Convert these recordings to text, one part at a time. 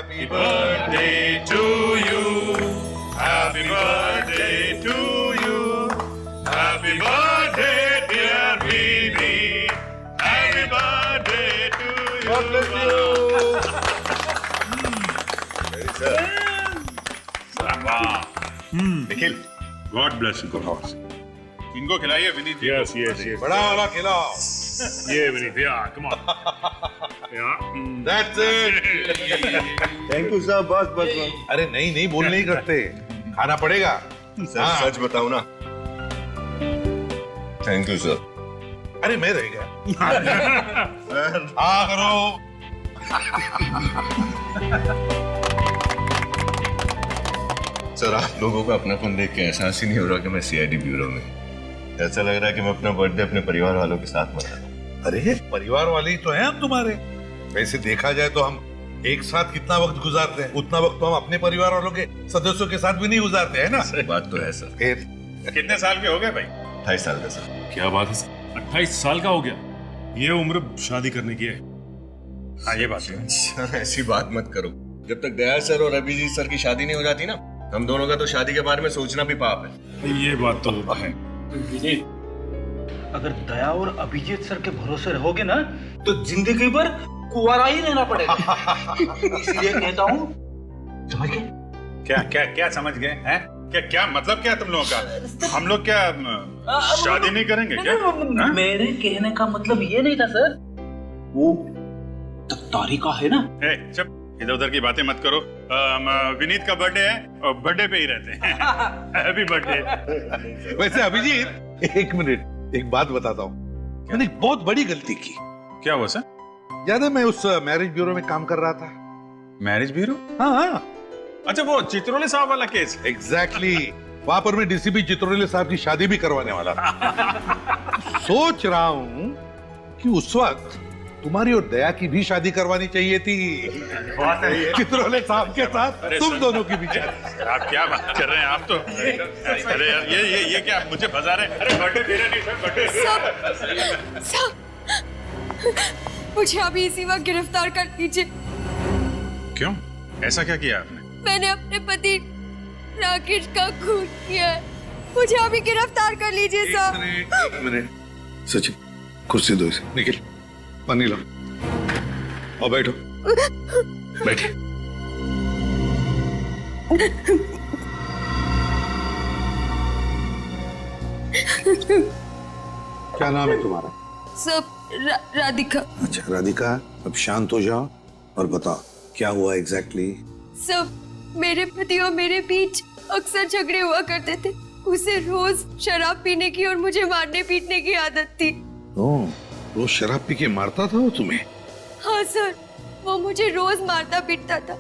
Happy birthday to you. Happy birthday to you. Happy birthday, dear baby. Happy birthday to you. God bless you. Very good. Nikhil, God bless you. इनको खिलाइए विनीत जी। Yes, yes, yes. बड़ा वाला खिलाओ। Yeah, Vinith. Yeah, come on. Yeah. That's it. Thank you sir, बस बस बस। अरे नहीं नहीं, बोल नहीं करते, खाना पड़ेगा। सर सच बताऊं ना, थैंक यू सर। अरे मैं रह गया। हाँ करो। सर आप लोगों का अपनापन देख के एहसास ही नहीं हो रहा कि मैं सीआईडी ब्यूरो में। ऐसा लग रहा है कि मैं अपना बर्थडे अपने परिवार वालों के साथ मना रहा हूं। अरे परिवार वाले ही तो हैं हम तुम्हारे। वैसे देखा जाए तो हम एक साथ कितना वक्त गुजारते हैं, उतना वक्त तो हम अपने परिवार वालों के सदस्यों के साथ भी नहीं गुजारते हैं ना। सही बात तो है सर। फिर कितने साल के हो गए भाई? 28 साल का सर। क्या बात है सर, 28 साल का हो गया। ये उम्र शादी करने की है। हाँ ये बात है। सर ऐसी बात मत करो। जब तक दया सर और अभिजीत सर की शादी नहीं हो जाती ना, हम दोनों का तो शादी के बारे में सोचना भी पाप है। ये बात तो है। विनीत, अगर दया और अभिजीत सर के भरोसे रहोगे ना तो जिंदगी भर कुंवारा ही रहना पड़ेगा। इसलिए कहता हूँ, समझ गए? क्या क्या क्या समझ गए हैं? क्या क्या मतलब क्या तुम लोगों का? हम लोग क्या शादी नहीं करेंगे क्या? मेरे कहने का मतलब ये नहीं था सर। वो तख्तारी का है ना। चुप, इधर उधर की बातें मत करो। विनीत का बर्थडे है और बर्थडे पे ही रहते हैं। Happy birthday. वैसे अभिजीत, एक मिनट, एक बात बताता हूँ। मैंने एक बहुत बड़ी गलती की। क्या हुआ सर? याद है मैं उस मैरिज ब्यूरो में काम कर रहा था। Marriage bureau? हाँ हाँ, अच्छा वो चित्रोले साहब वाला केस। एग्जैक्टली। वहां पर मैं डीसीपी चित्रोले साहब की शादी भी करवाने वाला था। सोच रहा हूँ कि उस वक्त तुम्हारी और दया की भी शादी करवानी चाहिए थी, चित्रोले साहब के साथ। तुम दोनों की भी शादी। आप क्या बात कर रहे हैं? आप तो अरे यार ये क्या मुझे फंसा रहे हैं? अरे बर्थडे मेरा नहीं सर, बर्थडे। सब मुझे अभी इसी वक्त गिरफ्तार कर लीजिए। क्यों? ऐसा क्या किया आपने? मैंने अपने पति राकेश का खून किया है। मुझे अभी गिरफ्तार कर लीजिए साहब। एक मिनट सचिन, कुर्सी दो इसे। निखिल, पानी लो और बैठो। बैठिए। क्या नाम है तुम्हारा? सब राधिका। अच्छा राधिका, अब शांत हो जाओ और बताओ क्या हुआ एग्जैक्टली। सब मेरे पति और मेरे बीच अक्सर झगड़े हुआ करते थे। उसे रोज शराब पीने की और मुझे मारने पीटने की आदत थी। ओह, रोज शराब पी के मारता था वो तुम्हें? हाँ सर, वो मुझे रोज मारता पीटता था।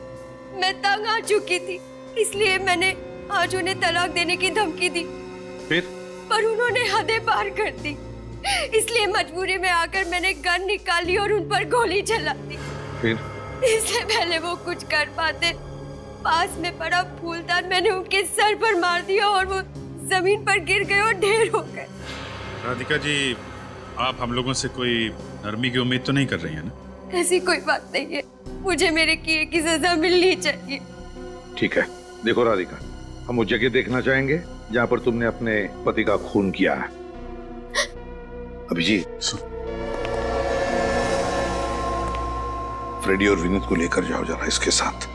मैं तंग आ चुकी थी, इसलिए मैंने आज उन्हें तलाक देने की धमकी दी। फिर? पर उन्होंने हदें पार कर दी, इसलिए मजबूरी में आकर मैंने गन निकाली और उन पर गोली चला दी। फिर? इससे पहले वो कुछ कर पाते, पास में पड़ा फूलदान मैंने उनके सर पर मार दिया और वो जमीन पर गिर गए और ढेर हो गए। राधिका जी, आप हम लोगों से कोई नरमी की उम्मीद तो नहीं कर रही है ना? ऐसी कोई बात नहीं है, मुझे मेरे किए की सजा मिलनी चाहिए। ठीक है, देखो राधिका, हम वो जगह देखना चाहेंगे जहाँ पर तुमने अपने पति का खून किया है। अभिजीत, फ्रेडी और विनीत को लेकर जाओ जरा इसके साथ।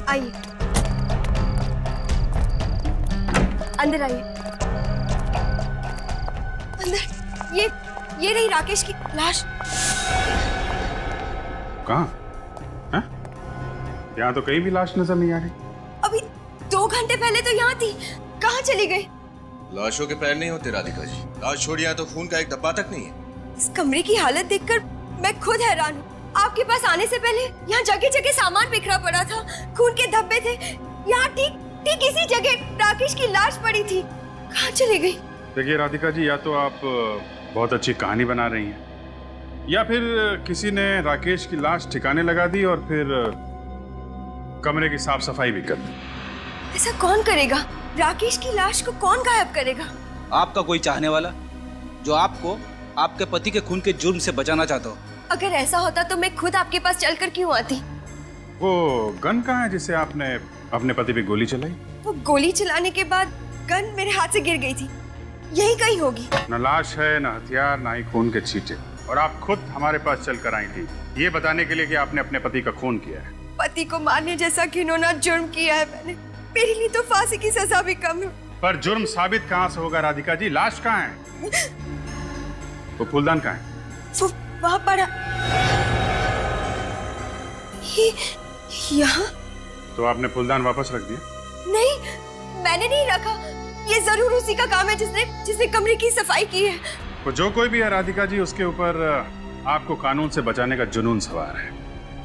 आइए, अंदर आइए। अंदर, ये रही राकेश की लाश। कहाँ? यहाँ तो कहीं भी लाश नजर नहीं आ रही। अभी 2 घंटे पहले तो यहाँ थी, कहाँ चली गई? लाशों के पैर नहीं होते राधिका जी। लाश छोड़िए, तो खून का एक धब्बा तक नहीं है। इस कमरे की हालत देखकर मैं खुद हैरान हूँ। आपके पास आने से पहले यहाँ जगह जगह सामान बिखरा पड़ा था, खून के धब्बे थे। यहाँ ठीक इसी जगह राकेश की लाश पड़ी थी। कहाँ चली गई? देखिए राधिका जी, या तो आप बहुत अच्छी कहानी बना रही हैं या फिर किसी ने राकेश की लाश ठिकाने लगा दी और फिर कमरे की साफ सफाई भी कर दी। ऐसा कौन करेगा? राकेश की लाश को कौन गायब करेगा? आपका कोई चाहने वाला जो आपको आपके पति के खून के जुर्म से बचाना चाहता हो। अगर ऐसा होता तो मैं खुद आपके पास चलकर क्यों आती? वो गन कहाँ है जिसे आपने अपने पति पे गोली चलाई? वो गोली चलाने के बाद गन मेरे हाथ से गिर गई थी, यही कहीं होगी। न लाश है, न हथियार, न ही खून के छींटे, और आप खुद हमारे पास चल कर आई थी ये बताने के लिए कि आपने अपने पति का खून किया है। पति को मारने जैसा घिनौना जुर्म किया है मैंने। मेरे लिए तो फांसी की सजा भी कम है। पर जुर्म साबित कहाँ से होगा राधिका जी? लाश कहाँ है? वो फूलदान कहाँ है? वो वहाँ पड़ा। ये यहाँ? तो आपने फूलदान वापस रख दिया? नहीं, मैंने नहीं रखा। ये जरूर उसी का काम है जिसने कमरे की सफाई की है। वो जो कोई भी है राधिका जी, उसके ऊपर आपको कानून से बचाने का जुनून सवार है।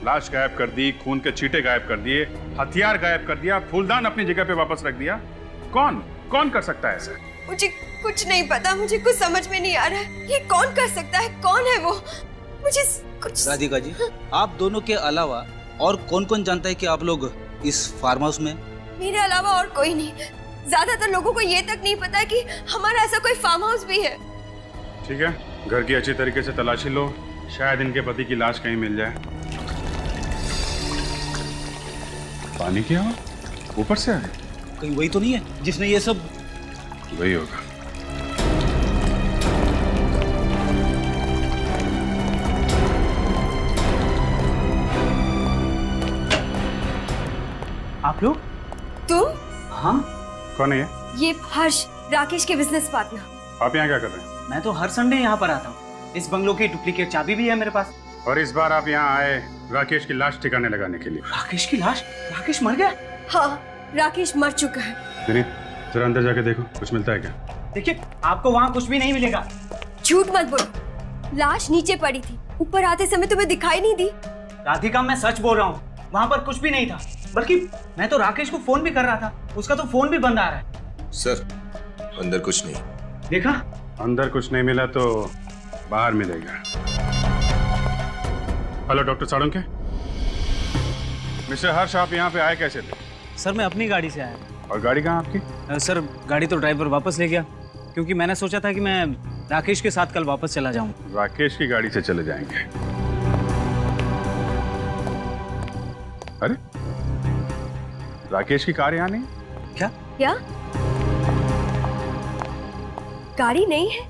लाश गायब कर दी, खून के छींटे गायब कर दिए, हथियार गायब कर दिया, फूलदान अपनी जगह पे वापस रख दिया। कौन कर सकता है ऐसा? मुझे कुछ नहीं पता, मुझे कुछ समझ में नहीं आ रहा है। ये कौन कर सकता है? कौन है वो? मुझे कुछ। राधिका जी, आप दोनों के अलावा और कौन जानता है कि आप लोग इस फार्म हाउस में? मेरे अलावा और कोई नहीं। ज्यादातर लोगों को ये तक नहीं पता है कि हमारा ऐसा कोई फार्म हाउस भी है। ठीक है, घर की अच्छी तरीके से तलाशी लो, शायद इनके पति की लाश कहीं मिल जाए। पानी क्या हो? ऊपर से आए? कहीं वही तो नहीं है जिसने ये सब? वही होगा। आप लोग? तुम? हाँ, कौन है ये? ये हर्ष, राकेश के बिजनेस पार्टनर। आप यहाँ क्या कर रहे हैं? मैं तो हर संडे यहाँ पर आता हूँ। इस बंगलो की डुप्लीकेट चाबी भी है मेरे पास। और इस बार आप यहाँ आए राकेश की लाश ठिकाने लगाने के लिए। राकेश की लाश? राकेश मर गया? हाँ, राकेश मर चुका है। विनीत, जरा अंदर जाके देखो, कुछ मिलता है क्या? देखिए, आपको वहाँ कुछ भी नहीं मिलेगा। झूठ मत बोलो, लाश नीचे पड़ी थी, ऊपर आते समय तुम्हें दिखाई नहीं दी? राधिका, मैं सच बोल रहा हूँ, वहाँ पर कुछ भी नहीं था। बल्कि मैं तो राकेश को फोन भी कर रहा था, उसका तो फोन भी बंद आ रहा है। सर, अंदर कुछ नहीं। देखा? अंदर कुछ नहीं मिला तो बाहर मिलेगा। Hello doctor Salunkhe. मिस्टर हर्ष, आप यहाँ पे आए कैसे थे? सर, मैं अपनी गाड़ी से आया। और गाड़ी कहाँ आपकी? सर, गाड़ी तो ड्राइवर वापस ले गया, क्योंकि मैंने सोचा था कि मैं राकेश के साथ कल वापस चला जाऊँ। राकेश की गाड़ी से चले जाएंगे? अरे, राकेश की कार यहाँ नहीं? क्या? गाड़ी नहीं है?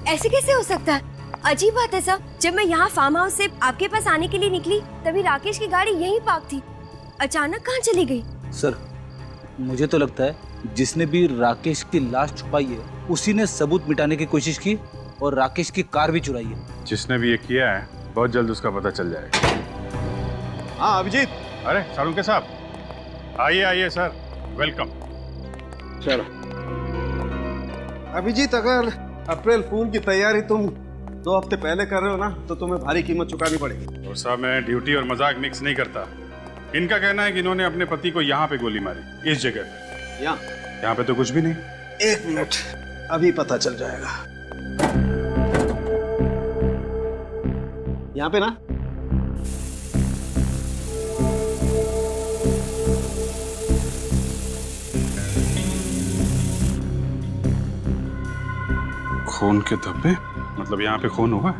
ऐसे कैसे हो सकता है? अजीब बात है साहब, जब मैं यहाँ फार्म हाउस से आपके पास आने के लिए निकली तभी राकेश की गाड़ी यहीं पार्क थी। अचानक कहाँ चली गई? सर, मुझे तो लगता है जिसने भी राकेश की लाश छुपाई है उसी ने सबूत मिटाने की कोशिश की और राकेश की कार भी चुराई है। जिसने भी ये किया है बहुत जल्द उसका पता चल जाएगा। हाँ अभिजीत। अरे साळुंखे साहब, आइए आइए सर, वेलकम। चलो अभिजीत, अगर अप्रैल फूल की तैयारी तुम 2 हफ्ते पहले कर रहे हो ना तो तुम्हें भारी कीमत चुकानी पड़ेगी। और साहब, मैं ड्यूटी और मजाक मिक्स नहीं करता। इनका कहना है कि इन्होंने अपने पति को यहाँ पे गोली मारी, इस जगह पे। यहाँ पे तो कुछ भी नहीं। 1 मिनट, अभी पता चल जाएगा। यहाँ पे ना खून के धब्बे? मतलब यहाँ पे खून हुआ?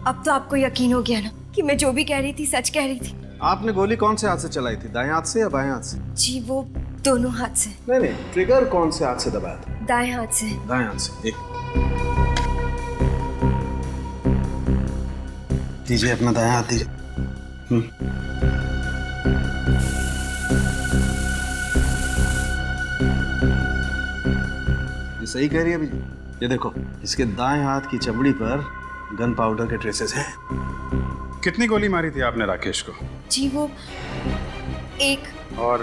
अब तो आपको यकीन हो गया ना कि मैं जो भी कह रही थी सच कह रही थी। आपने गोली कौन से हाथ से चलाई थी, दाएं हाथ से या बाएं हाथ से? जी, वो दोनों हाथ से। नहीं, ट्रिगर कौन से हाथ से दबाया था? दाएं हाथ से। दाएं हाथ से। एक दीजिए, अपना दाएं हाथ दीजिए। ये सही कह रही है अभी। ये देखो, इसके दाएं हाथ की चमड़ी पर गन पाउडर के ट्रेसेस हैं। कितनी गोली मारी थी आपने राकेश को? जी, वो एक। और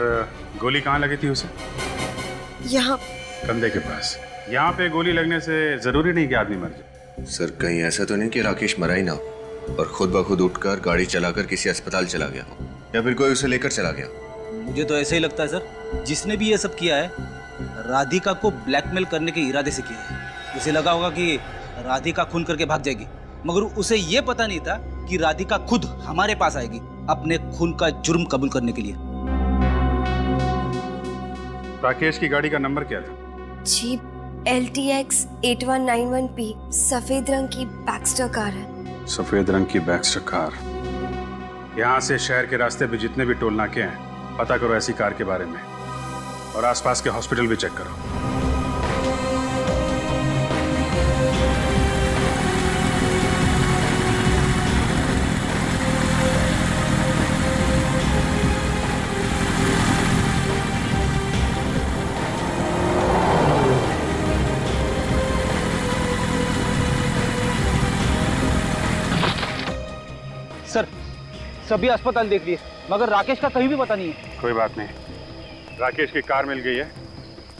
गोली कहाँ लगी थी उसे? यहाँ। कंधे के पास। यहाँ पे गोली लगने से जरूरी नहीं कि आदमी मर जाए। सर, कहीं ऐसा तो नहीं कि राकेश मरा ही ना और खुद ब खुद उठकर गाड़ी चलाकर किसी अस्पताल चला गया हो, या फिर कोई उसे लेकर चला गया? मुझे तो ऐसे ही लगता है सर, जिसने भी ये सब किया है राधिका को ब्लैकमेल करने के इरादे से किया है। उसे लगा होगा कि राधिका खून करके भाग जाएगी मगर उसे ये पता नहीं था कि राधिका खुद हमारे पास आएगी अपने खून का जुर्म कबूल करने के लिए। राकेश की गाड़ी का नंबर क्या था? जी LTX 8191P, सफेद रंग की बैक्स्टर कार है। सफेद रंग की बैक्स्टर कार। यहाँ से शहर के रास्ते पे जितने भी टोल नाके हैं पता करो ऐसी कार के बारे में, और आसपास के हॉस्पिटल भी चेक करो। सर सभी अस्पताल देख लिए मगर राकेश का कहीं भी पता नहीं है। कोई बात नहीं, राकेश की कार मिल गई है,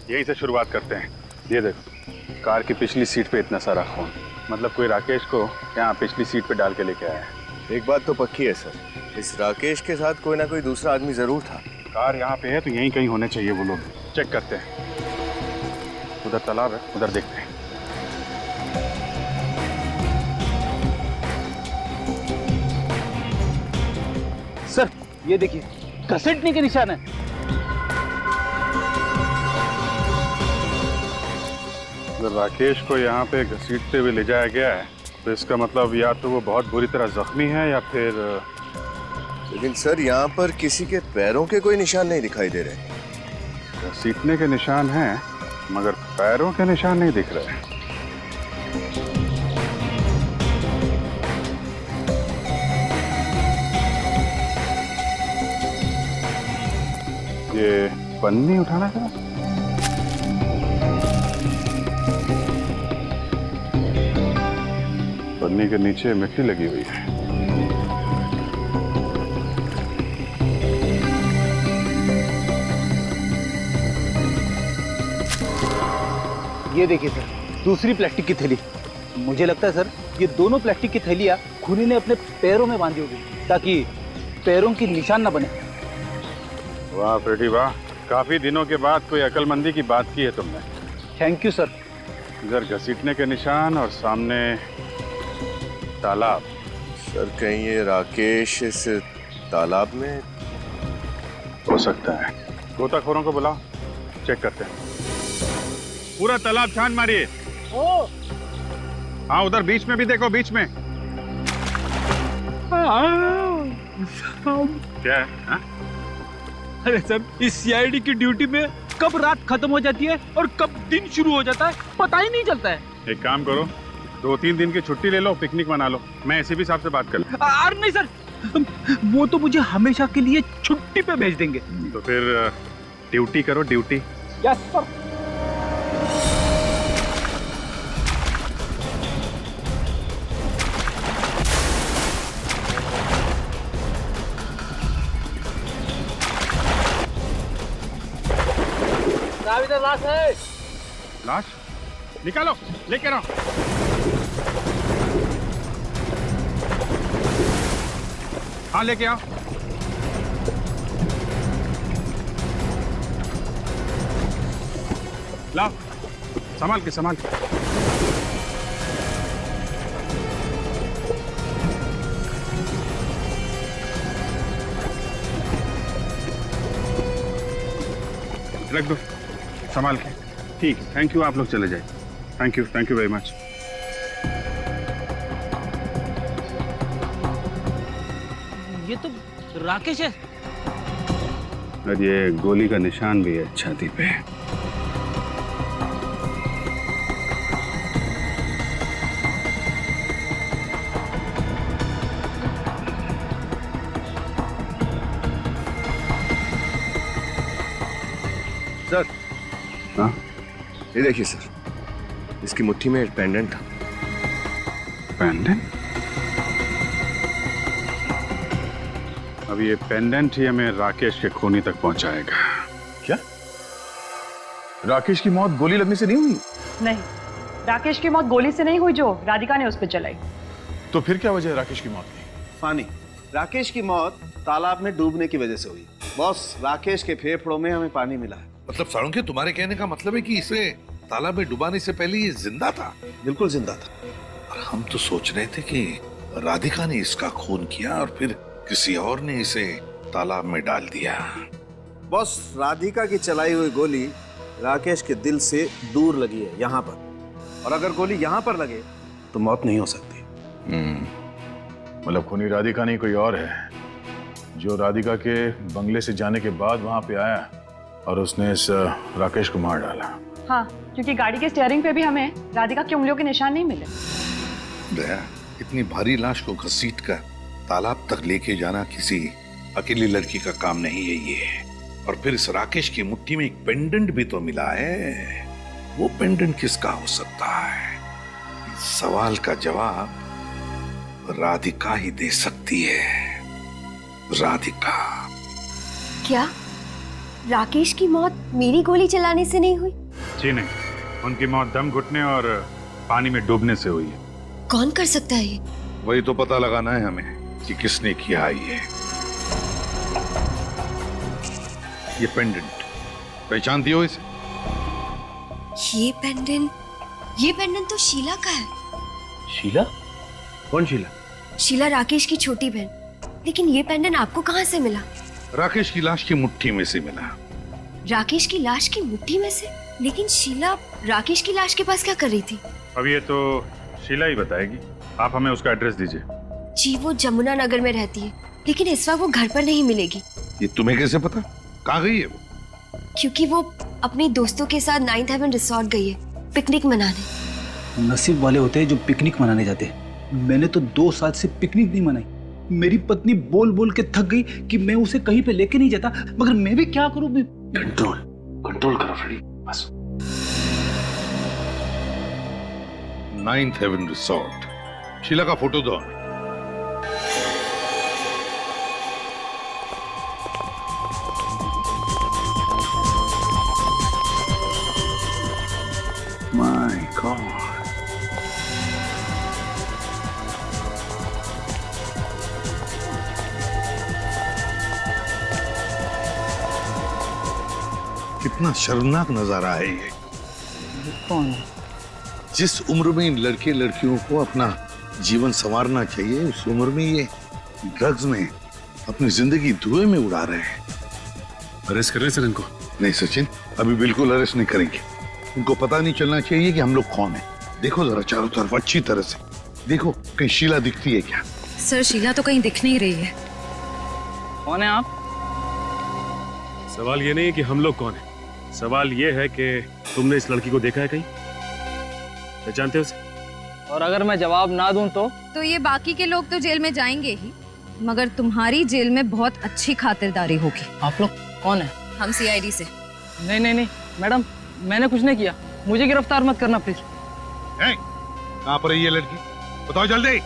यहीं से शुरुआत करते हैं। ये देखो, कार की पिछली सीट पे इतना सारा खून, मतलब कोई राकेश को यहाँ पिछली सीट पे डाल के लेके आया है। एक बात तो पक्की है सर, इस राकेश के साथ कोई ना कोई दूसरा आदमी जरूर था। कार यहाँ पे है तो यहीं कहीं होने चाहिए वो लोग। चेक करते हैं। उधर तालाब है, उधर देखते हैं। सर ये देखिए, घसीटने के निशान है। अगर राकेश को यहाँ पे घसीटते हुए ले जाया गया है तो इसका मतलब या तो वो बहुत बुरी तरह जख्मी है या फिर। लेकिन सर यहाँ पर किसी के पैरों के कोई निशान नहीं दिखाई दे रहे। घसीटने के निशान हैं मगर पैरों के निशान नहीं दिख रहे। ये पन्नी उठाना था। पन्नी के नीचे मिट्टी लगी हुई है। ये देखिए सर, दूसरी प्लास्टिक की थैली। मुझे लगता है सर ये दोनों प्लास्टिक की थैलियां खूनी ने अपने पैरों में बांधी होगी ताकि पैरों की निशान न बने। वाह प्रेटी वाह, काफी दिनों के बाद कोई अकलमंदी की बात की है तुमने। Thank you sir. इधर घसीटने के निशान और सामने तालाब। सर कहीं ये राकेश इस तालाब में हो सकता है। गोताखोरों को बुलाओ, चेक करते हैं। पूरा तालाब छान मारिए। हाँ उधर बीच में भी देखो, बीच में। क्या है? हाँ? अरे सर, इस सीआईडी की ड्यूटी में कब रात खत्म हो जाती है और कब दिन शुरू हो जाता है पता ही नहीं चलता है। एक काम करो, 2-3 दिन की छुट्टी ले लो, पिकनिक मना लो। मैं एसीपी साहब से बात कर लूं। अरे नहीं सर, वो तो मुझे हमेशा के लिए छुट्टी पे भेज देंगे। तो फिर ड्यूटी करो, ड्यूटी। Yes sir. इधर लाश है। लाश निकालो, लेके आओ। हाँ लेके आओ। लाओ, संभाल के संभाल के। रख दो संभाल के। ठीक है, थैंक यू। आप लोग चले जाए। Thank you very much. ये तो राकेश है। और ये गोली का निशान भी है छाती पे। सर हाँ ये देखिए सर, इसकी मुट्ठी में एक पेंडेंट था। पेंडेंट? अब ये पेंडेंट ही हमें राकेश के खूनी तक पहुंचाएगा। क्या राकेश की मौत गोली लगने से नहीं हुई? नहीं, राकेश की मौत गोली से नहीं हुई जो राधिका ने उस पर चलाई। तो फिर क्या वजह है राकेश की मौत की? फानी, राकेश की मौत तालाब में डूबने की वजह से हुई। बॉस, राकेश के फेफड़ों में हमें पानी मिला है। मतलब साळुंखे, तुम्हारे कहने का मतलब है कि इसे तालाब में डुबाने से पहले ये जिंदा था? बिल्कुल जिंदा था। और हम तो सोच रहे थे कि राधिका ने इसका खून किया और फिर किसी और ने इसे तालाब में डाल दिया। बॉस, राधिका की चलाई हुई गोली राकेश के दिल से दूर लगी है, यहाँ पर। और अगर गोली यहाँ पर लगे तो मौत नहीं हो सकती। मतलब खूनी राधिका नहीं कोई और है, जो राधिका के बंगले से जाने के बाद वहां पे आया और उसने इस राकेश को मार डाला। हाँ, क्योंकि गाड़ी के स्टीयरिंग पे भी हमें राधिका की उंगलियों के निशान नहीं मिले। दया, इतनी भारी लाश को घसीटकर तालाब तक लेके जाना किसी अकेली लड़की का काम नहीं है ये। और फिर इस राकेश की मुट्ठी में एक पेंडेंट भी तो मिला है। वो पेंडेंट किसका हो सकता है? इस सवाल का जवाब राधिका ही दे सकती है। राधिका। क्या राकेश की मौत मेरी गोली चलाने से नहीं हुई? जी नहीं, उनकी मौत दम घुटने और पानी में डूबने से हुई है। कौन कर सकता है ये? वही तो पता लगाना है हमें कि किसने किया ये। ये पेंडेंट पहचानती हो इसे? ये पेंडेंट तो शीला का है। शीला? कौन शीला? शीला राकेश की छोटी बहन। लेकिन ये पेंडेंट आपको कहाँ से मिला? राकेश की लाश की मुट्ठी में से मिला। राकेश की लाश की मुट्ठी में से? लेकिन शीला राकेश की लाश के पास क्या कर रही थी? अब ये तो शीला ही बताएगी। आप हमें उसका एड्रेस दीजिए। जी, वो जमुना नगर में रहती है, लेकिन इस वक्त वो घर पर नहीं मिलेगी। ये तुम्हें कैसे पता? कहाँ गई है वो? क्योंकि वो अपने दोस्तों के साथ 9th हेवन रिसोर्ट गई है पिकनिक मनाने। नसीब वाले होते हैं जो पिकनिक मनाने जाते हैं। मैंने तो 2 साल से पिकनिक नहीं मनाई। मेरी पत्नी बोल बोल के थक गई कि मैं उसे कहीं पे लेके नहीं जाता, मगर मैं भी क्या करूं? कंट्रोल करो फ्रेडी, बस। 9th Heaven resort. शीला का फोटो दो। माय गॉड, कितना शर्मनाक नजारा है ये। कौन है? जिस उम्र में इन लड़के लड़कियों को अपना जीवन संवारना चाहिए, उस उम्र में ये ड्रग्स में अपनी जिंदगी धुएं में उड़ा रहे हैं। अरेस्ट कर रहे सर इनको? नहीं सचिन, अभी बिल्कुल अरेस्ट नहीं करेंगे। उनको पता नहीं चलना चाहिए कि हम लोग कौन हैं। देखो जरा चारों तरफ अच्छी तरह से देखो, कहीं शीला दिखती है क्या? सर, शीला तो कहीं दिख नहीं रही है। कौन है आप? सवाल ये नहीं है कि हम लोग कौन है, सवाल ये है कि तुमने इस लड़की को देखा है कहीं? पहचानते हो उसे? और अगर मैं जवाब ना दूं तो ये बाकी के लोग तो जेल में जाएंगे ही, मगर तुम्हारी जेल में बहुत अच्छी खातिरदारी होगी। आप लोग कौन है? हम CID से। नहीं मैडम, मैंने कुछ नहीं किया। मुझे गिरफ्तार मत करना प्लीज। कहाँ पर है ये लड़की? बताओ जल्दी।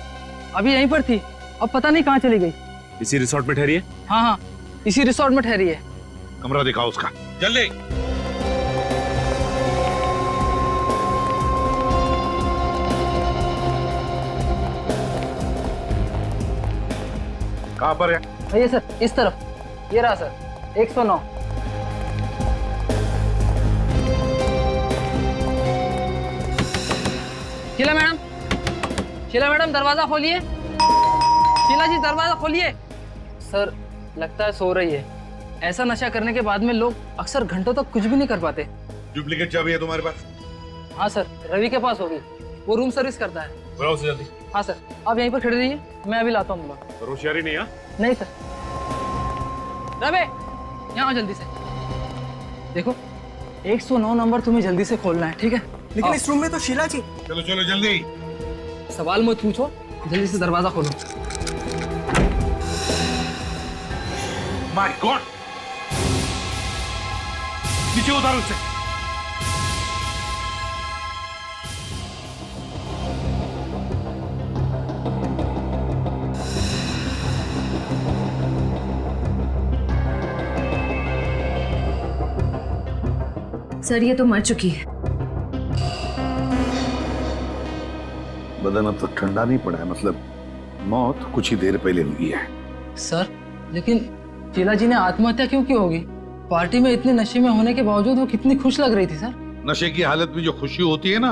अभी यहीं पर थी, अब पता नहीं कहाँ चली गई। इसी रिसोर्ट में ठहरी है? हाँ, इसी रिसोर्ट में ठहरी है। कमरा दिखाओ उसका जल्दी। कहाँ पर है? ये सर, इस तरफ। ये रहा सर, 109। शीला मैडम दरवाजा खोलिए। शीला जी दरवाजा खोलिए। सर, लगता है सो रही है। ऐसा नशा करने के बाद में लोग अक्सर घंटों तक कुछ भी नहीं कर पाते। डुप्लीकेट चाबी है तुम्हारे पास? हाँ सर, रवि के पास होगी, वो रूम सर्विस करता है। बुलाओ उसे जल्दी। हाँ सर, आप यहीं पर खड़े रहिए, मैं अभी लाता हूँ। होशियारी नहीं है? नहीं सर। रवि, यहाँ जल्दी से देखो, 109 नंबर तुम्हें जल्दी से खोलना है, ठीक है? लेकिन इस रूम में तो शीला जी। चलो चलो जल्दी। सवाल मत पूछो, जल्दी से दरवाजा खोलो। माय गॉड, नीचे उतारो उसे। सर, ये तो मर चुकी है। बदन अब तक ठंडा नहीं पड़ा है, मतलब मौत कुछ ही देर पहले हुई है। सर, लेकिन शीला जी ने आत्महत्या क्यों की होगी? पार्टी में इतने नशे में होने के बावजूद वो कितनी खुश लग रही थी सर। नशे की हालत में जो खुशी होती है ना,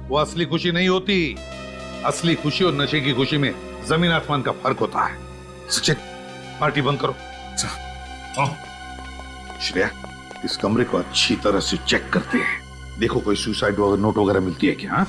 वो असली खुशी नहीं होती। असली खुशी और नशे की खुशी में जमीन आसमान का फर्क होता है। सचिन, पार्टी बंद करो। श्रेया, इस कमरे को अच्छी तरह से चेक करते हैं। देखो कोई सुसाइड नोट वगैरह मिलती है क्या?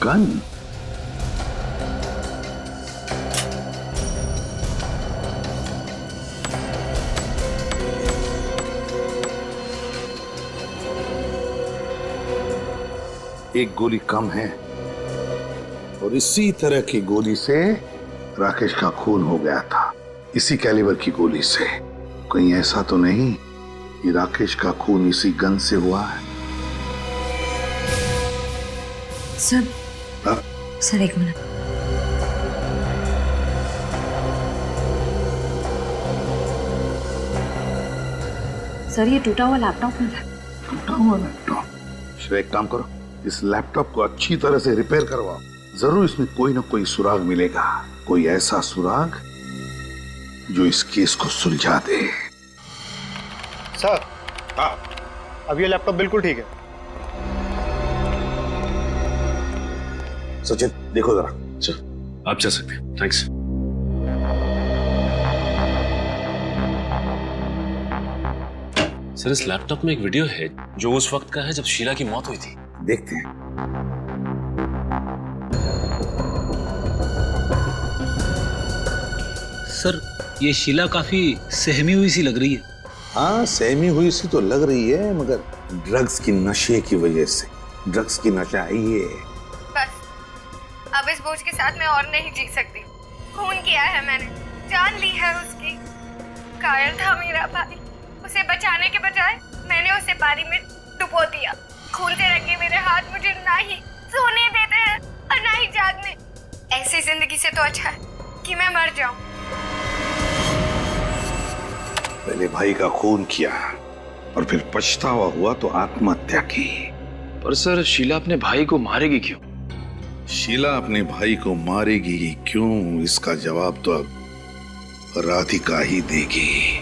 गन? एक गोली कम है और इसी तरह की गोली से राकेश का खून हो गया था। इसी कैलिबर की गोली से। कहीं ऐसा तो नहीं कि राकेश का खून इसी गन से हुआ है? सर, सर एक मिनट। सर ये टूटा हुआ लैपटॉप है। टूटा हुआ लैपटॉप? श्रेया, एक काम करो, इस लैपटॉप को अच्छी तरह से रिपेयर करवाओ। जरूर इसमें कोई ना कोई सुराग मिलेगा, कोई ऐसा सुराग जो इस केस को सुलझा दे। सर, हाँ, अब ये लैपटॉप बिल्कुल ठीक है। सचिन देखो जरा। सर आप जा सकते हैं, थैंक्स। सर इस लैपटॉप में एक वीडियो है जो उस वक्त का है जब शीला की मौत हुई थी। देखते हैं। सर ये शीला काफी सहमी हुई सी लग रही है। हाँ, सहमी हुई सी तो लग रही है, मगर ड्रग्स की नशे की वजह से। ड्रग्स की नशा है ये। बस अब इस बोझ के साथ मैं और नहीं जी सकती। खून किया है मैंने, जान ली है उसकी। घायल था मेरा भाई, उसे बचाने के बजाय मैंने उसे पानी में डुबो दिया। खून से रंगे मेरे हाथ मुझे ना ही सोने देते हैं और ना ही जागने। ऐसी जिंदगी से तो अच्छा है कि मैं मर जाऊं। पहले भाई का खून किया और फिर पछतावा हुआ तो आत्महत्या की। पर सर शीला अपने भाई को मारेगी क्यों? शीला अपने भाई को मारेगी क्यों, इसका जवाब तो अब राधिका ही देगी।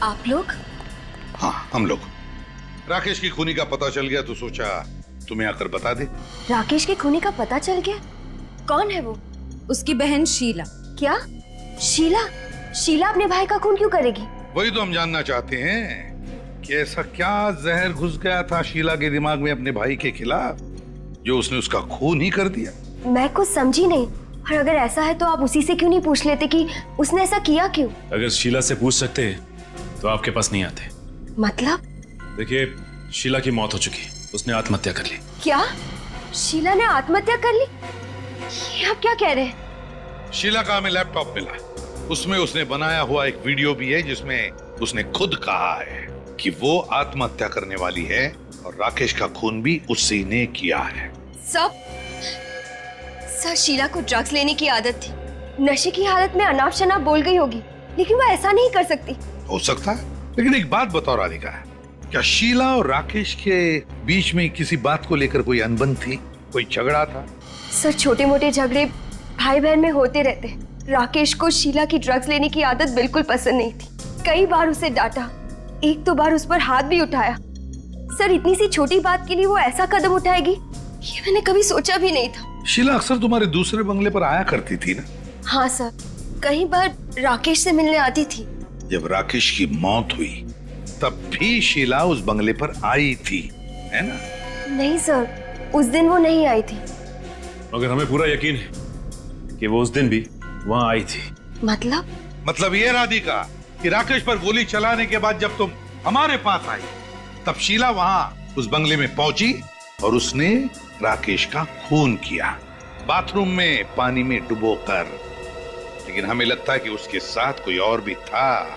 आप लोग? हाँ, हम लोग। राकेश की खूनी का पता चल गया तो सोचा तुम्हें आकर बता दे। राकेश के खूनी का पता चल गया? कौन है वो? उसकी बहन शीला। क्या? शीला? शीला अपने भाई का खून क्यों करेगी? वही तो हम जानना चाहते हैं कि ऐसा क्या जहर घुस गया था शीला के दिमाग में अपने भाई के खिलाफ जो उसने उसका खून ही कर दिया। मैं कुछ समझी नहीं, और अगर ऐसा है तो आप उसी से क्यों नहीं पूछ लेते कि उसने ऐसा किया क्यों? अगर शीला से पूछ सकते तो आपके पास नहीं आते। मतलब? देखिए, शीला की मौत हो चुकी, उसने आत्महत्या कर ली। क्या? शीला ने आत्महत्या कर ली? ये आप क्या कह रहे हैं? शीला का हमें लैपटॉप मिला, उसमें उसने बनाया हुआ एक वीडियो भी है जिसमें उसने खुद कहा है कि वो आत्महत्या करने वाली है और राकेश का खून भी उसी ने किया है। सर शीला को ड्रग्स लेने की आदत थी, नशे की हालत में अनाप शनाप बोल गई होगी, लेकिन वो ऐसा नहीं कर सकती। हो सकता है, लेकिन एक बात बताओ राधिका, क्या शीला और राकेश के बीच में किसी बात को लेकर कोई अनबन थी, कोई झगड़ा था? सर छोटे मोटे झगड़े भाई बहन में होते रहते हैं। राकेश को शीला की ड्रग्स लेने की आदत बिल्कुल पसंद नहीं थी। कई बार उसे डांटा, एक दो बार उस पर हाथ भी उठाया। सर इतनी सी छोटी बात के लिए वो ऐसा कदम उठाएगी, ये मैंने कभी सोचा भी नहीं था। शीला अक्सर तुम्हारे दूसरे बंगले पर आया करती थी ना? हाँ सर, कई बार राकेश से मिलने आती थी। जब राकेश की मौत हुई तब भी शीला उस बंगले पर आई थी, है ना? नहीं सर, उस दिन वो नहीं आई थी। मगर हमें पूरा यकीन है कि वो उस दिन भी वहां आई थी। मतलब ये राधिका कि राकेश पर गोली चलाने के बाद जब तुम हमारे पास आई तब शीला वहां उस बंगले में पहुंची और उसने राकेश का खून किया, बाथरूम में पानी में डुबोकर। लेकिन हमें लगता है कि उसके साथ कोई और भी था।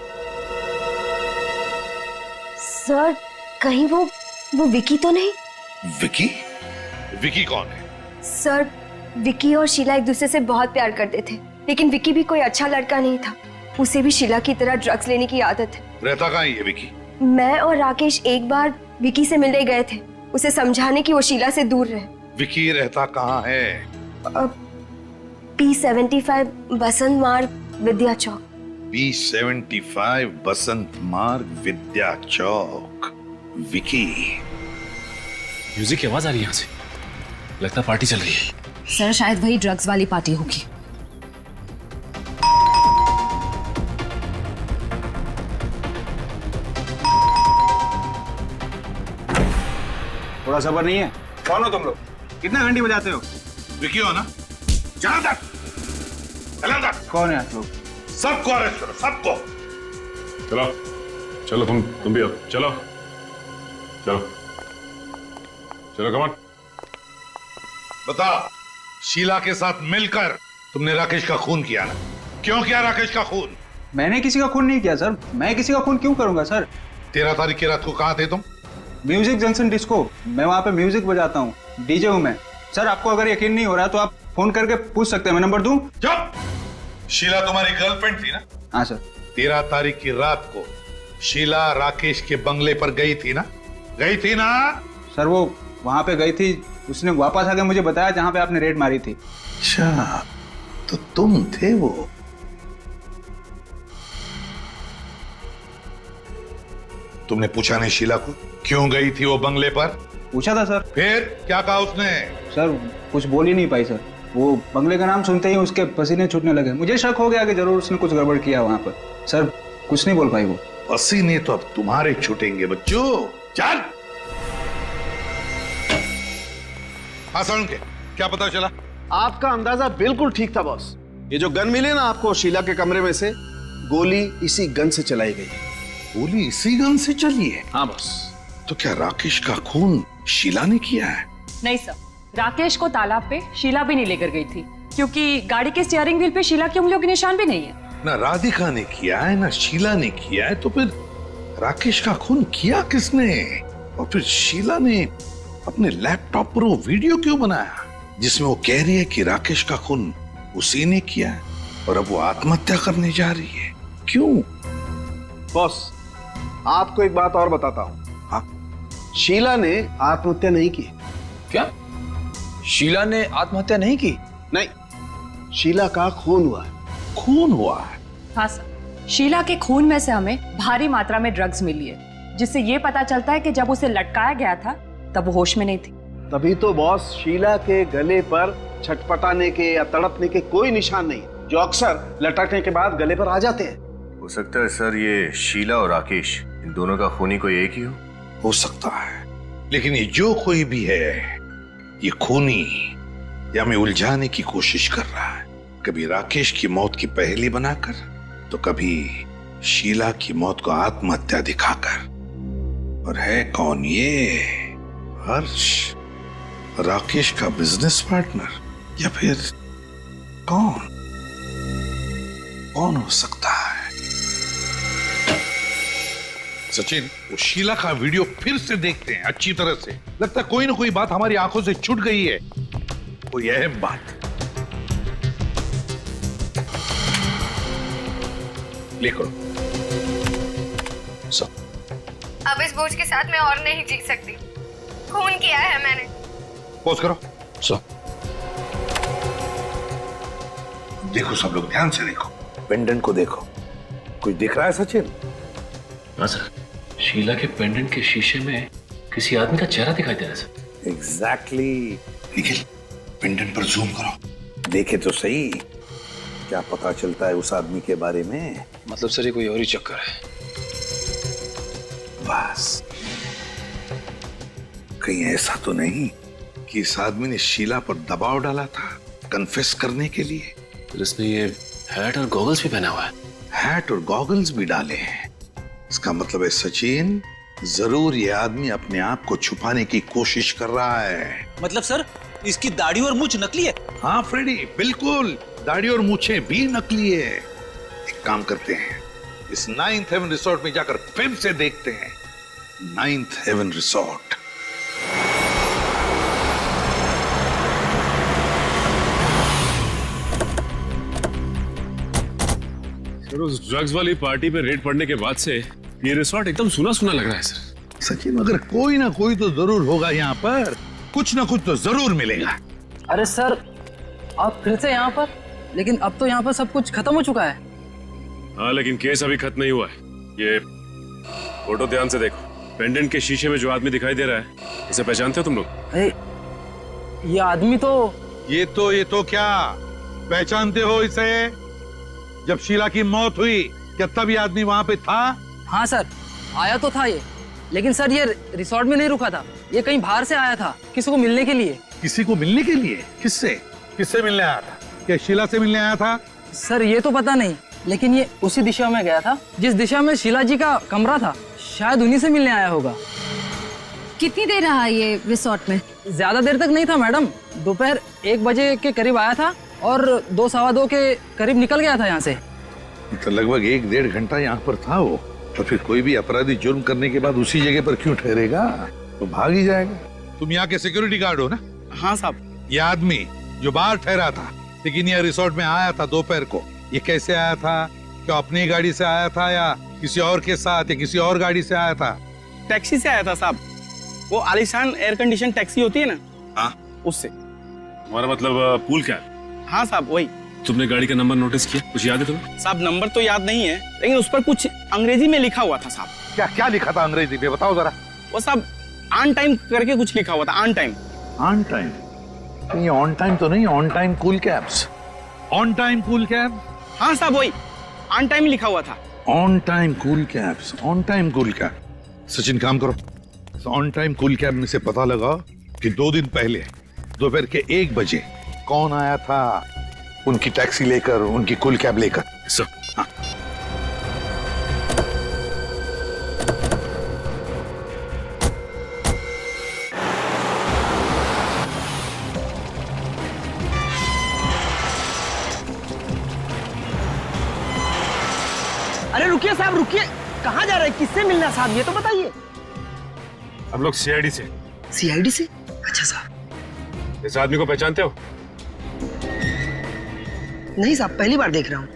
सर कहीं वो विकी तो नहीं? विकी? विकी कौन है? सर, विकी और शीला एक दूसरे से बहुत प्यार करते थे, लेकिन विकी भी कोई अच्छा लड़का नहीं था। उसे भी शीला की तरह ड्रग्स लेने की आदत है। रहता कहाँ है ये विकी? मैं और राकेश एक बार विकी से मिलने गए थे, उसे समझाने की वो शीला से दूर रहे। विकी रहता कहाँ है? P75 बसंत मार्ग विद्या चौक। P75 बसंत मार्ग विद्या चौक। विकी। म्यूजिक की आवाज आ रही है यहाँ से, लगता पार्टी चल रही है। सर शायद वही ड्रग्स वाली पार्टी होगी। थोड़ा सब्र नहीं है? कौन हो तुम लोग? कितना घंटी बजाते हो? विकी हो ना? जहाँ तक कौन है आप लोग? सबको अरेस्ट करो, सबको। चलो चलो, तुम भी आओ। चलो चलो चलो, कमान। बता, शीला के साथ मिलकर तुमने राकेश का खून किया ना? क्यों किया राकेश का खून? मैंने किसी का खून नहीं किया सर। मैं किसी का खून क्यों करूंगा सर? 13 तारीख की रात को कहाँ थे तुम? Music junction disco. मैं वहाँ पे म्यूजिक बजाता हूँ, डीजे हूँ मैं। सर आपको अगर यकीन नहीं हो रहा तो आप फोन करके पूछ सकते हैं, मैं नंबर दूं? चुप! शीला तुम्हारी गर्लफ्रेंड थी ना? हाँ सर। 13 तारीख की रात को शीला राकेश के बंगले पर गई थी ना? गई थी ना? सर वो वहाँ पे गई थी, उसने वापस आके मुझे बताया जहाँ पे आपने रेड मारी थी। अच्छा, तो तुम थे वो? तुमने पूछा नहीं शीला को क्यों गई थी वो बंगले पर? पूछा था सर। फिर क्या कहा उसने? सर कुछ बोल ही नहीं पाई सर। वो बंगले का नाम सुनते ही उसके पसीने छूटने लगे। मुझे शक हो गया कि जरूर उसने कुछ गड़बड़ किया वहां पर। सर कुछ नहीं बोल पाई वो। पसीने तो अब तुम्हारे छूटेंगे बच्चों। चल। हाँ सुन के क्या पता चला? आपका अंदाजा बिल्कुल ठीक था बॉस। ये जो गन मिली ना आपको शीला के कमरे में से, गोली इसी गन से चलाई गई है। गोली इसी गन से चली है? हाँ बॉस। तो क्या राकेश का खून शीला ने किया है? नहीं सर, राकेश को तालाब पे शीला भी नहीं लेकर गई थी, क्योंकि गाड़ी के स्टीयरिंग व्हील पे शीला की उंगलियों के निशान भी नहीं है। ना राधिका ने किया है ना शीला ने किया है, तो फिर राकेश का खून किया किसने? और फिर शीला ने अपने लैपटॉप पर वो वीडियो क्यों बनाया जिसमें वो कह रही है कि राकेश का खून उसी ने किया है और अब वो आत्महत्या करने जा रही है? क्यों? बॉस आपको एक बात और बताता हूँ। हाँ, शीला ने आत्महत्या नहीं की। क्या? शीला ने आत्महत्या नहीं की? नहीं, शीला का खून हुआ है। खून हुआ है? हाँ सर, शीला के खून में से हमें भारी मात्रा में ड्रग्स मिली है, जिससे ये पता चलता है कि जब उसे लटकाया गया था तब वो होश में नहीं थी। तभी तो बॉस शीला के गले पर छटपटाने के या तड़पने के कोई निशान नहीं, जो अक्सर लटकने के बाद गले पर आ जाते हैं। हो सकता है सर ये शीला और राकेश इन दोनों का खूनी कोई एक ही हो सकता है, लेकिन ये जो कोई भी है ये खूनी या हमें उलझाने की कोशिश कर रहा है, कभी राकेश की मौत की पहेली बनाकर तो कभी शीला की मौत को आत्महत्या दिखाकर। और है कौन ये? हर्ष, राकेश का बिजनेस पार्टनर, या फिर कौन हो सकता है? सचिन, वो शीला का वीडियो फिर से देखते हैं अच्छी तरह से। लगता है कोई ना कोई बात हमारी आंखों से छूट गई है, कोई अहम बात। लिखो। अब इस बोझ के साथ मैं और नहीं जी सकती। खून किया है मैंने। पोज करो। देखो सब लोग ध्यान से देखो, पेंडेंट को देखो। कुछ दिख रहा है सचिन? हाँ सर, शीला के पेंडेंट के शीशे में किसी आदमी का चेहरा दिखाई दे रहा है सर। एग्जैक्टली। निखिल, पेंडेंट पर जूम करो, देखे तो सही क्या पता चलता है उस आदमी के बारे में। मतलब सर ये कोई और ही चक्कर है। बस कहीं ऐसा तो नहीं कि इस आदमी ने शीला पर दबाव डाला था कन्फेस करने के लिए? फिर इसने ये हैट और गॉगल्स भी पहना हुआ है। हैट और गॉगल्स भी डाले हैं। इसका मतलब है सचिन, जरूर ये आदमी अपने आप को छुपाने की कोशिश कर रहा है। मतलब सर इसकी दाढ़ी और मूंछ नकली है? हाँ फ्रेडी, बिल्कुल, दाढ़ी और मूछें भी नकली है। एक काम करते हैं, इस 9th हेवन रिसोर्ट में जाकर फिर से देखते हैं। 9th Heaven Resort. सर उस ड्रग्स वाली पार्टी पे रेड पड़ने के बाद से ये रिसोर्ट एकदम सुना सुना लग रहा है सर। सचिन, मगर कोई ना कोई तो जरूर होगा यहाँ पर, कुछ ना कुछ तो जरूर मिलेगा। अरे सर, आप फिर से यहाँ पर? लेकिन अब तो यहाँ पर सब कुछ खत्म हो चुका है। हाँ, लेकिन केस अभी खत्म नहीं हुआ है। ये फोटो ध्यान से देखो, पेंडेंट के शीशे में जो आदमी दिखाई दे रहा है, इसे पहचानते हो तुम लोग? ये आदमी तो ये तो क्या पहचानते हो इसे? जब शीला की मौत हुई क्या तब ये आदमी वहां पे था? हाँ सर, आया तो था ये, लेकिन सर ये रिसोर्ट में नहीं रुका था, ये कहीं बाहर से आया था किसी को मिलने के लिए। किसी को मिलने के लिए? किससे मिलने आया था? क्या शीला से मिलने आया था? सर ये तो पता नहीं, लेकिन ये उसी दिशा में गया था जिस दिशा में शीला जी का कमरा था, शायद उन्हीं से मिलने आया होगा। कितनी देर रहा ये रिसोर्ट में? ज्यादा देर तक नहीं था मैडम, दोपहर 1 बजे के करीब आया था और 2 सवा 2 के करीब निकल गया था यहाँ से। तो लगभग 1-1.5 घंटा यहाँ पर था वो। तो फिर कोई भी अपराधी जुर्म करने के बाद उसी जगह पर क्यों ठहरेगा? तो भाग ही जाएगा। तुम यहाँ के सिक्योरिटी गार्ड हो ना? हाँ साहब। ये आदमी जो बाहर ठहरा था लेकिन यह रिसोर्ट में आया था दोपहर को, ये कैसे आया था? क्या अपनी गाड़ी से आया था या किसी और के साथ या किसी और गाड़ी से आया था? टैक्सी से आया था साहब, वो आलीशान एयर कंडीशन टैक्सी होती है ना, हाँ उससे। हमारा मतलब पूल कैब? हाँ साहब वही। तुमने गाड़ी का नंबर नोटिस किया? कुछ याद है तुम्हें? साहब नंबर तो याद नहीं है, लेकिन उस पर कुछ अंग्रेजी में लिखा हुआ था साहब। क्या लिखा था अंग्रेजी में? बताओ जरा। वो साहब ऑन टाइम करके कुछ लिखा हुआ था। On time? On time? ये ऑन टाइम तो नहीं, on time cool cabs. On time cool cab? हाँ साहब वही, ऑन टाइम लिखा हुआ था। On time cool cabs, on time cool cab. Sachin काम करो, ऑन टाइम कूल कैब में से पता लगाओ कि 2 दिन पहले दोपहर के 1 बजे कौन आया था उनकी टैक्सी लेकर, उनकी कूल कैब लेकर। हाँ। अरे रुकिए साहब, रुकिए। कहाँ जा रहे हैं? किससे मिलना साहब, ये तो बताइए। हम लोग सीआईडी से। सीआईडी से? अच्छा साहब। इस आदमी को पहचानते हो? नहीं साहब, पहली बार देख रहा हूँ।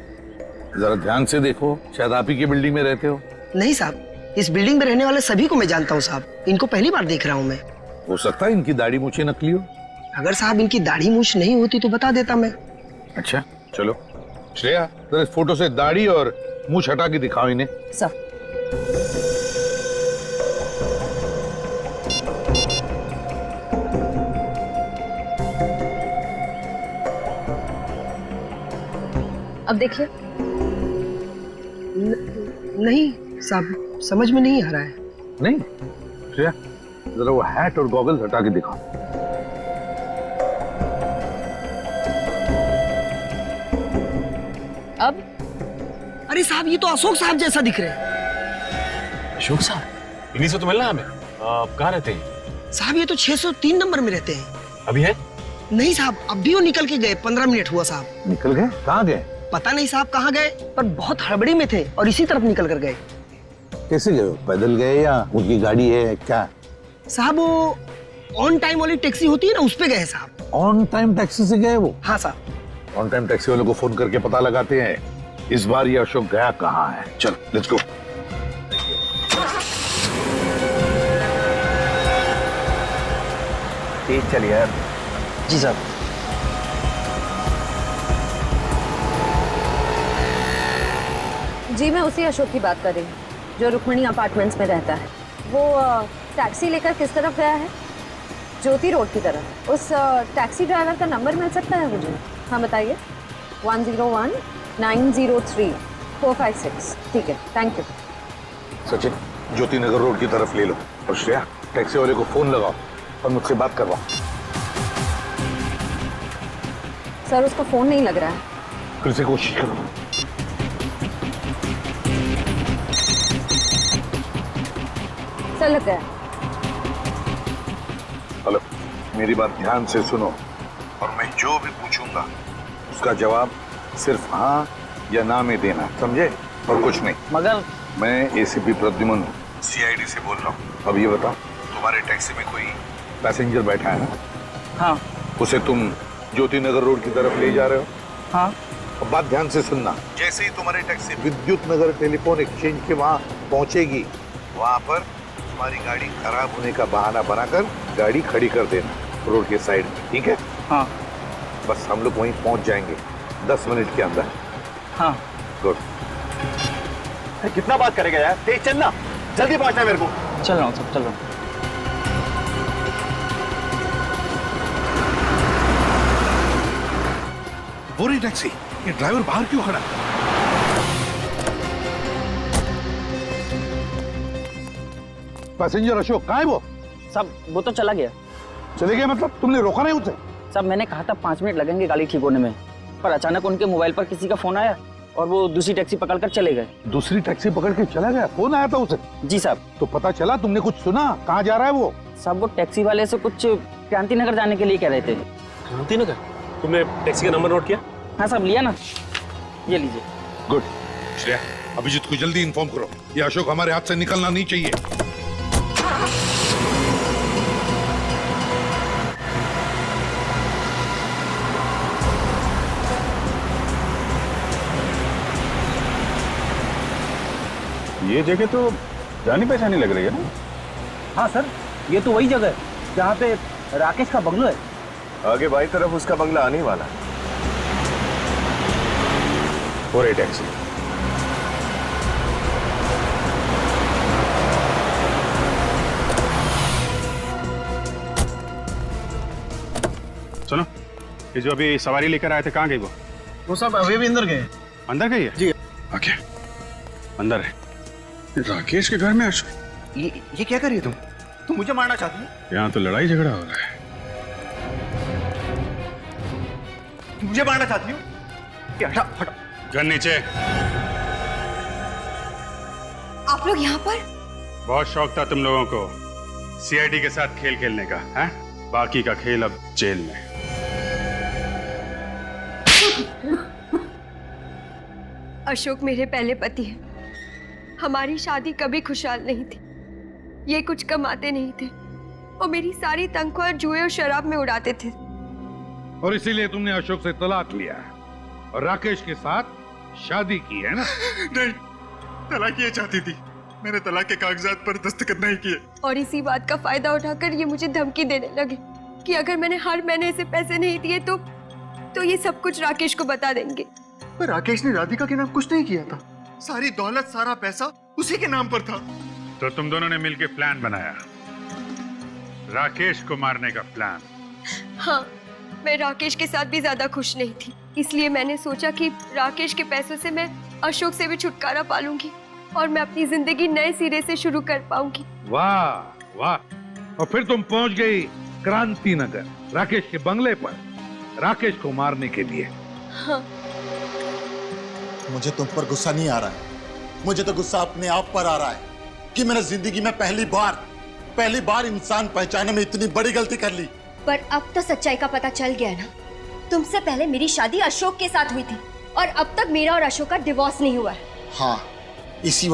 जरा ध्यान से देखो, शायद आप ही की बिल्डिंग में रहते हो। नहीं साहब, इस बिल्डिंग में रहने वाले सभी को मैं जानता हूँ साहब, इनको पहली बार देख रहा हूँ मैं। हो सकता है इनकी दाढ़ी मूछें नकली हो। अगर साहब इनकी दाढ़ी मूछ नहीं होती तो बता देता मैं। अच्छा चलो श्रेया, जरा इस फोटो से दाढ़ी और मूछ हटा के दिखाओ इन्हें। सर अब देखिए। नहीं साहब, समझ में नहीं आ रहा है। नहीं श्रेया, जरा वो हैट और गॉगल्स हटा के दिखाओ। अब? अरे साहब, ये तो अशोक साहब जैसा दिख रहे हैं। अशोक साहब? इन्हीं से तो मिलना हमें। कहाँ रहते हैं? साहब ये तो 603 नंबर में रहते हैं। अभी है? नहीं साहब, अब भी वो निकल के गए। 15 मिनट हुआ साहब। निकल गए? कहाँ गए? पता नहीं साहब कहाँ गए, पर बहुत हड़बड़ी में थे और इसी तरफ निकल कर गए। कैसे गए? पैदल गए या उनकी गाड़ी है क्या? साहब वो ऑन टाइम वाली टैक्सी होती है ना, उस पे गए साहब। ऑन टाइम टैक्सी से गए वो? हाँ साहब। ऑन टाइम टैक्सी वालों को फोन करके पता लगाते हैं इस बार ये अशोक गया कहाँ है। चल लेट्स गो। तेज चलिए यार। जी साहब। जी मैं उसी अशोक की बात कर रही हूँ जो रुक्मणी अपार्टमेंट्स में रहता है। वो टैक्सी लेकर किस तरफ गया है? ज्योति रोड की तरफ। उस टैक्सी ड्राइवर का नंबर मिल सकता है मुझे? हाँ बताइए। 101 903 456। ठीक है, thank you. Sachin, Jyoti Nagar road की तरफ ले लो और श्रेया टैक्सी वाले को फोन लगाओ और मुझसे बात करवाओ। सर उसका फोन नहीं लग रहा है। फिर से कोशिश करो। सर लग गया। हेलो, मेरी बात ध्यान से सुनो और मैं जो भी पूछूंगा उसका जवाब सिर्फ हाँ या ना में देना, समझे? और कुछ नहीं। मगर मैं एसीपी प्रद्युमन सीआईडी से बोल रहा हूँ। अब ये बताओ, तुम्हारे टैक्सी में कोई पैसेंजर बैठा है ना? हाँ। उसे तुम ज्योति नगर रोड की तरफ ले जा रहे हो? हाँ। अब बात ध्यान से सुनना। जैसे ही तुम्हारी टैक्सी विद्युत नगर टेलीफोन एक्सचेंज के वहां पहुंचेगी, वहां पर तुम्हारी गाड़ी खराब होने का बहाना बनाकर गाड़ी खड़ी कर देना रोड के साइड में, ठीक है? हाँ। बस हम लोग वहीं पहुंच जाएंगे 10 मिनट के अंदर। हाँ। गुड। कितना बात करेगा यार, तेज चलना, जल्दी पहुंचना है मेरे को। चल रहा हूँ सब, चल रहा हूँ। वो रही टैक्सी, ये ड्राइवर बाहर क्यों खड़ा? पैसेंजर अशोक कहाँ है वो? सब वो तो चला गया। चले गया मतलब? तुमने रोका नहीं उसे? सब मैंने कहा था 5 मिनट लगेंगे गाड़ी ठीक होने में, पर अचानक उनके मोबाइल पर किसी का फोन आया और वो दूसरी टैक्सी पकड़कर चले गए। दूसरी टैक्सी पकड़ के चला गया? फोन आया था उसे? जी साहब। तो पता चला? तुमने कुछ सुना? कहाँ जा रहा है वो? साहब वो टैक्सी वाले से कुछ क्रांति नगर जाने के लिए कह रहे थे। क्रांति नगर? तुमने टैक्सी का नंबर नोट किया? हाँ साहब, लिया ना, ये लीजिए। गुड। श्रेया, अभिजीत को जल्दी इन्फॉर्म करो, ये अशोक हमारे हाथ से निकलना नहीं चाहिए। ये जगह तो जानी पहचानी लग रही है ना? हाँ सर, ये तो वही जगह है जहाँ पे राकेश का बंगलो है। आगे बाई तरफ उसका बंगला आने वाला है। हो रही टैक्सी। सुनो, ये जो अभी सवारी लेकर आए थे, कहाँ गई वो सब अभी भी अंदर गए। अंदर गई है? जी। ओके, अंदर है। राकेश के घर में अशोक? ये क्या कर रही है तुम मुझे मारना चाहती हो? यहाँ तो लड़ाई झगड़ा हो रहा है। मुझे मारना चाहती हो? हटा हटा। गन नीचे। आप लोग यहाँ पर? बहुत शौक था तुम लोगों को सीआईडी के साथ खेल खेलने का, हैं? बाकी का खेल अब जेल में। अशोक मेरे पहले पति हैं। हमारी शादी कभी खुशहाल नहीं थी। ये कुछ कमाते नहीं थे और मेरी सारी तनख्वाह जुए और शराब में उड़ाते थे। और इसीलिए तुमने अशोक से तलाक लिया और राकेश के साथ शादी की है ना? नहीं, तलाक ये चाहती थी। मैंने तलाक के कागजात पर दस्तखत नहीं किए। और इसी बात का फायदा उठाकर ये मुझे धमकी देने लगे कि अगर मैंने हर महीने से पैसे नहीं दिए तो ये सब कुछ राकेश को बता देंगे। पर राकेश ने राधिका के नाम कुछ नहीं किया था। सारी दौलत, सारा पैसा उसी के नाम पर था। तो तुम दोनों ने मिलकर प्लान बनाया, राकेश को मारने का प्लान? हाँ, मैं राकेश के साथ भी ज्यादा खुश नहीं थी, इसलिए मैंने सोचा कि राकेश के पैसों से मैं अशोक से भी छुटकारा पा लूंगी और मैं अपनी जिंदगी नए सिरे से शुरू कर पाऊंगी। वाह वाह। और फिर तुम पहुंच गई क्रांति नगर, राकेश के बंगले पर, राकेश को मारने के लिए। हाँ। मुझे तुम पर गुस्सा नहीं आ रहा है, मुझे तो गुस्सा अपने आप पर आ रहा है कि मैंने जिंदगी में पहली बार इंसान पहचाने में इतनी बड़ी गलती कर ली। पर अब तो सच्चाई का पता चल गया ना। तुमसे पहले मेरी शादी अशोक के साथ हुई थी और अब तक मेरा और अशोक का डिवोर्स नहीं हुआ है। हाँ, इसी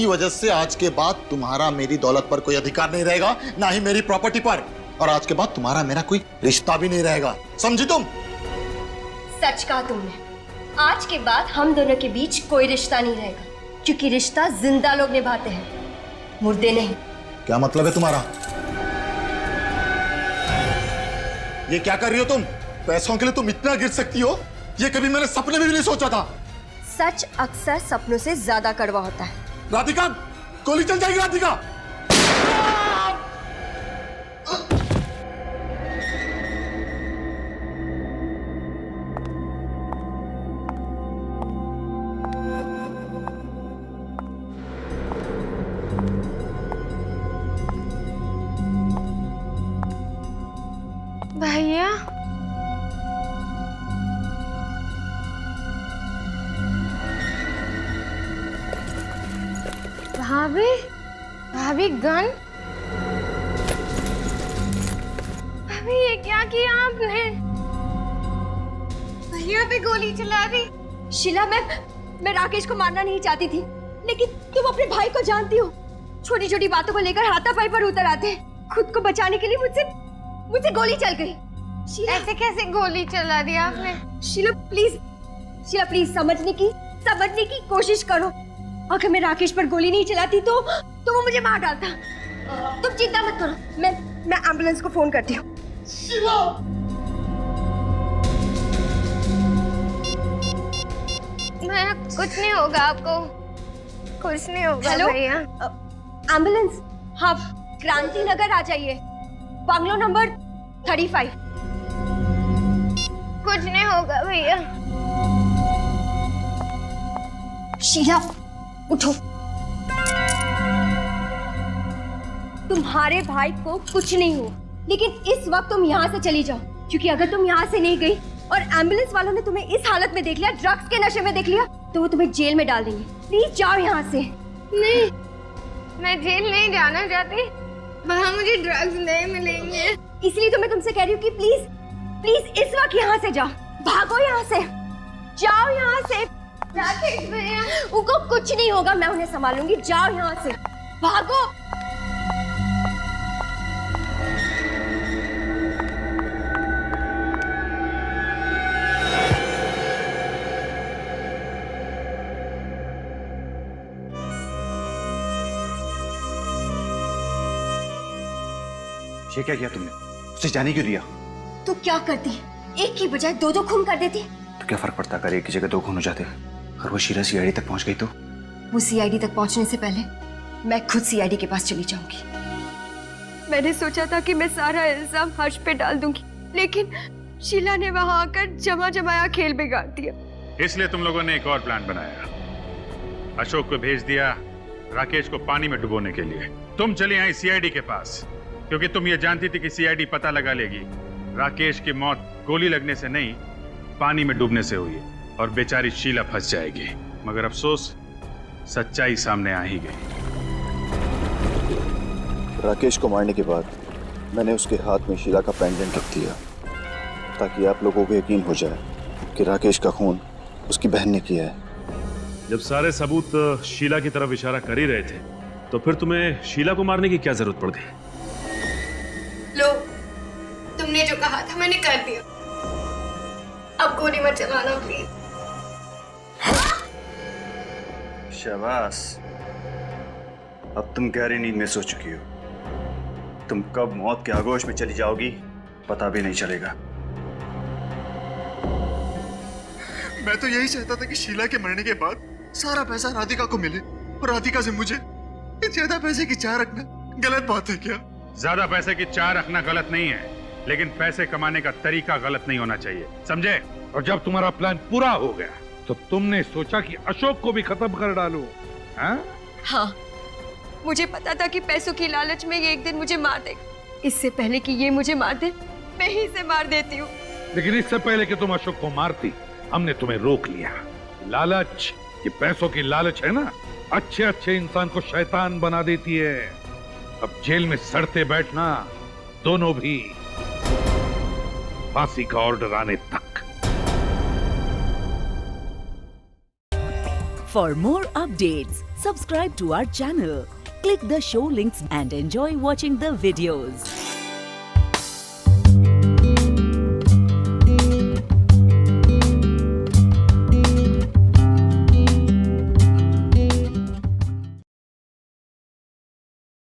वजह से आज के बाद तुम्हारा मेरी दौलत पर कोई अधिकार नहीं रहेगा, ना ही मेरी प्रॉपर्टी पर। और आज के बाद तुम्हारा मेरा कोई रिश्ता भी नहीं रहेगा, समझी तुम? सच कहा तुमने। आज के बाद हम दोनों के बीच कोई रिश्ता नहीं रहेगा, क्योंकि रिश्ता जिंदा लोग निभाते हैं, मुर्दे नहीं। क्या मतलब है तुम्हारा? ये क्या कर रही हो तुम? पैसों के लिए तुम इतना गिर सकती हो, ये कभी मैंने सपने में भी नहीं सोचा था। सच अक्सर सपनों से ज्यादा कड़वा होता है। राधिका, गोली चल जाएगी राधिका। भैया, भाभी गन? भाभी ये क्या किया आपने? भैया पे गोली चला दी। शीला, मैं राकेश को मारना नहीं चाहती थी, लेकिन तुम अपने भाई को जानती हो, छोटी छोटी बातों को लेकर हाथापाई पर उतर आते हैं। खुद को बचाने के लिए मुझसे गोली चल गई। ऐसे कैसे गोली चला दी आपने? शीला प्लीज शीला प्लीज समझने की कोशिश करो। अगर मैं राकेश पर गोली नहीं चलाती तो वो मुझे मार डालता। तुम चिंता मत करो, मैं एम्बुलेंस को फोन करती हूँ। शीला! मैं कुछ नहीं होगा आपको, कुछ नहीं होगा। हेलो भैया एम्बुलेंस, हाँ क्रांति नगर आ जाइए, बंगलो नंबर 35। कुछ नहीं होगा भैया। शीला उठो, तुम्हारे भाई को कुछ नहीं हुआ, लेकिन इस वक्त तुम यहाँ से चली जाओ, क्योंकि अगर तुम यहाँ से नहीं गई और एम्बुलेंस वालों ने तुम्हें इस हालत में देख लिया, ड्रग्स के नशे में देख लिया, तो वो तुम्हें जेल में डाल देंगे। प्लीज जाओ यहाँ से। नहीं, मैं जेल नहीं जाना चाहती, वहाँ मुझे ड्रग्स नहीं मिलेंगे। इसलिए तो मैं तुमसे कह रही हूँ कि प्लीज प्लीज इस वक्त यहाँ से जाओ, भागो यहाँ से, जाओ यहाँ से। राकेश भैया, उनको कुछ नहीं होगा, मैं उन्हें संभालूंगी। जाओ यहाँ से, भागो। ये क्या किया तुमने? उसे जाने क्यों दिया? तो क्या करती? एक की बजाय दो दो खून कर देती। तो क्या फर्क पड़ता अगर एक की जगह दो खून हो जाते? और वो शीला सीआईडी तक पहुंच गई तो? वो सीआईडी तक पहुंचने से पहले मैं खुद सीआईडी के पास चली जाऊंगी। मैंने सोचा था कि मैं सारा इल्जाम हर्ष पे डाल दूंगी, लेकिन शीला ने वहां आकर जमाया खेल बिगाड़ दिया। इसलिए तुम लोगों ने एक और प्लान बनाया। अशोक को भेज दिया राकेश को पानी में डुबोने के लिए। तुम चली आई सीआईडी के पास, क्योंकि तुम ये जानती थी कि सीआईडी पता लगा लेगी राकेश की मौत गोली लगने से नहीं, पानी में डूबने से हुई है और बेचारी शीला फंस जाएगी। मगर अफसोस, सच्चाई सामने आ ही गई। राकेश को मारने के बाद मैंने उसके हाथ में शीला का पेंडेंट रख दिया, ताकि आप लोगों को यकीन हो जाए कि राकेश का खून उसकी बहन ने किया है। जब सारे सबूत शीला की तरफ इशारा कर ही रहे थे, तो फिर तुम्हें शीला को मारने की क्या जरूरत पड़ गई? लो, तुमने जो कहा था मैंने कर दिया। अब गोली मत चलाना प्लीज। शाबाश, अब तुम गहरी नींद में सो चुकी हो। तुम कब मौत के आगोश में चली जाओगी पता भी नहीं चलेगा। मैं तो यही चाहता था कि शीला के मरने के बाद सारा पैसा राधिका को मिले, और राधिका से मुझे ज्यादा पैसे की चाह रखना गलत बात है क्या? ज्यादा पैसे की चाह रखना गलत नहीं है, लेकिन पैसे कमाने का तरीका गलत नहीं होना चाहिए, समझे? और जब तुम्हारा प्लान पूरा हो गया तो तुमने सोचा कि अशोक को भी खत्म कर डालो, हाँ? हाँ, मुझे पता था कि पैसों की लालच में ये एक दिन मुझे मार देगा। इससे पहले कि ये मुझे मार दे, मैं ही इसे मार देती हूँ। लेकिन इससे पहले कि तुम अशोक को मारती, हमने तुम्हें रोक लिया। लालच, ये पैसों की लालच है ना, अच्छे अच्छे इंसान को शैतान बना देती है। अब जेल में सड़ते बैठना, दोनों भी, फांसी का ऑर्डर आने तक। For more updates, subscribe to our channel, click the show links and enjoy watching the videos.